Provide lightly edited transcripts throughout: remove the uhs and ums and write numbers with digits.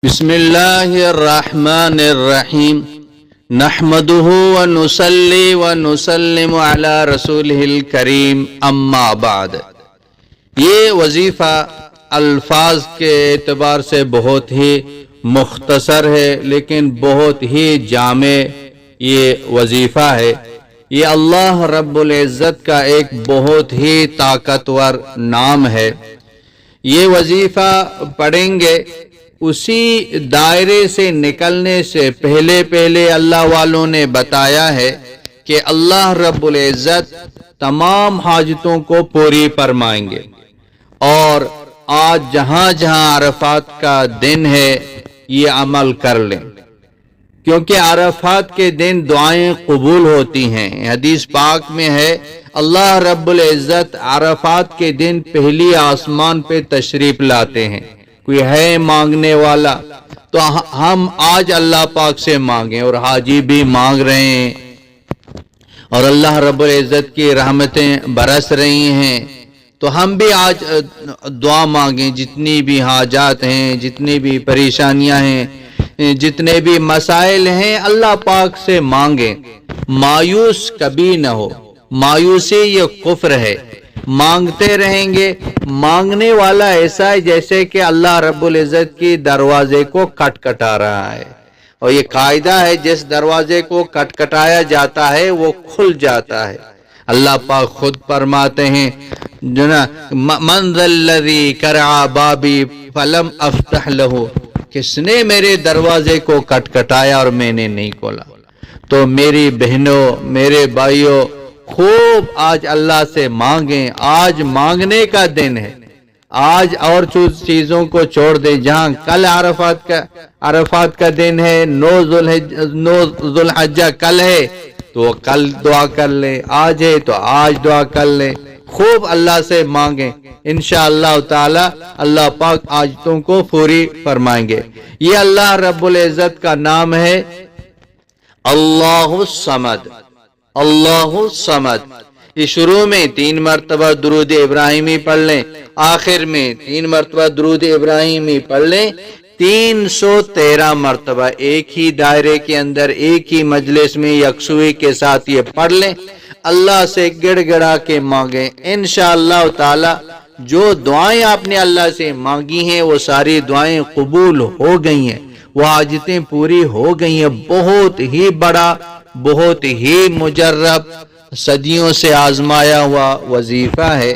بسم اللہ الرحمن الرحیم نحمده ونصلی ونسلم علی رسولہ الکریم اما بعد۔ یہ وظیفہ الفاظ کے اعتبار سے بہت ہی مختصر ہے لیکن بہت ہی جامع یہ وظیفہ ہے۔ یہ اللہ رب العزت کا ایک بہت ہی طاقتور نام ہے۔ یہ وظیفہ پڑھیں گے، اسی دائرے سے نکلنے سے پہلے اللہ والوں نے بتایا ہے کہ اللہ رب العزت تمام حاجتوں کو پوری فرمائیں گے، اور آج جہاں جہاں عرفات کا دن ہے یہ عمل کر لیں، کیونکہ عرفات کے دن دعائیں قبول ہوتی ہیں۔ حدیث پاک میں ہے اللہ رب العزت عرفات کے دن پہلی آسمان پہ تشریف لاتے ہیں۔ کوئی ہے مانگنے والا تو ہم آج اللہ پاک سے مانگیں، اور حاجی بھی مانگ رہے ہیں اور اللہ رب العزت کی رحمتیں برس رہی ہیں، تو ہم بھی آج دعا مانگیں۔ جتنی بھی حاجات ہیں، جتنی بھی پریشانیاں ہیں، جتنے بھی مسائل ہیں، اللہ پاک سے مانگیں۔ مایوس کبھی نہ ہو، مایوسی یہ کفر ہے۔ مانگتے رہیں گے، مانگنے والا ایسا ہے جیسے کہ اللہ رب العزت کی دروازے کو کٹکھٹا رہا ہے، اور یہ قاعدہ ہے جس دروازے کو کٹکھٹایا جاتا ہے وہ کھل جاتا ہے۔ اللہ پاک خود فرماتے ہیں من ذا الذی کرع بابی فلم افتح لہ، کس نے میرے دروازے کو کٹکھٹایا اور میں نے نہیں کھولا۔ تو میری بہنوں، میرے بھائیوں، خوب آج اللہ سے مانگیں۔ آج مانگنے کا دن ہے۔ آج اور چیزوں کو چھوڑ دیں۔ جہاں کل عرفات کا دن ہے، 9 ذو الحجہ کل ہے تو کل دعا کر لیں، آج ہے تو آج دعا کر لیں۔ خوب اللہ سے مانگیں، انشاءاللہ تعالی اللہ پاک حاجتوں کو پوری فرمائیں گے۔ یہ اللہ رب العزت کا نام ہے اللہ الصمد۔ اللہ الصمد۔ اس شروع میں 3 مرتبہ درود ابراہیمی پڑھ لیں، آخر میں 3 مرتبہ درود ابراہیمی پڑھ لیں۔ 313 مرتبہ ایک ہی دائرے کے اندر، ایک ہی مجلس میں یکسوئی کے ساتھ یہ پڑھ لیں۔ اللہ سے گڑ گڑا کے مانگیں، انشاءاللہ تعالی جو دعائیں آپ نے اللہ سے مانگی ہیں وہ ساری دعائیں قبول ہو گئی ہیں، وہ حاجتیں پوری ہو گئی ہیں۔ بہت ہی بڑا، بہت ہی مجرب، صدیوں سے آزمایا ہوا وظیفہ ہے۔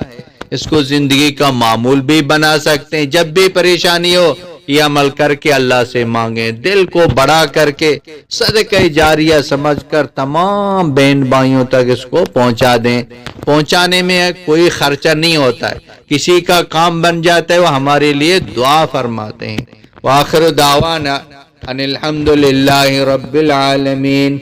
اس کو زندگی کا معمول بھی بنا سکتے ہیں۔ جب بھی پریشانی ہو یہ عمل کر کے اللہ سے مانگیں، دل کو بڑا کر کے صدقہ جاریہ سمجھ کر تمام بہن بھائیوں تک اس کو پہنچا دیں۔ پہنچانے میں کوئی خرچہ نہیں ہوتا ہے، کسی کا کام بن جاتا ہے، وہ ہمارے لیے دعا فرماتے ہیں۔ وآخر دعوانا ان الحمد للہ رب العالمین۔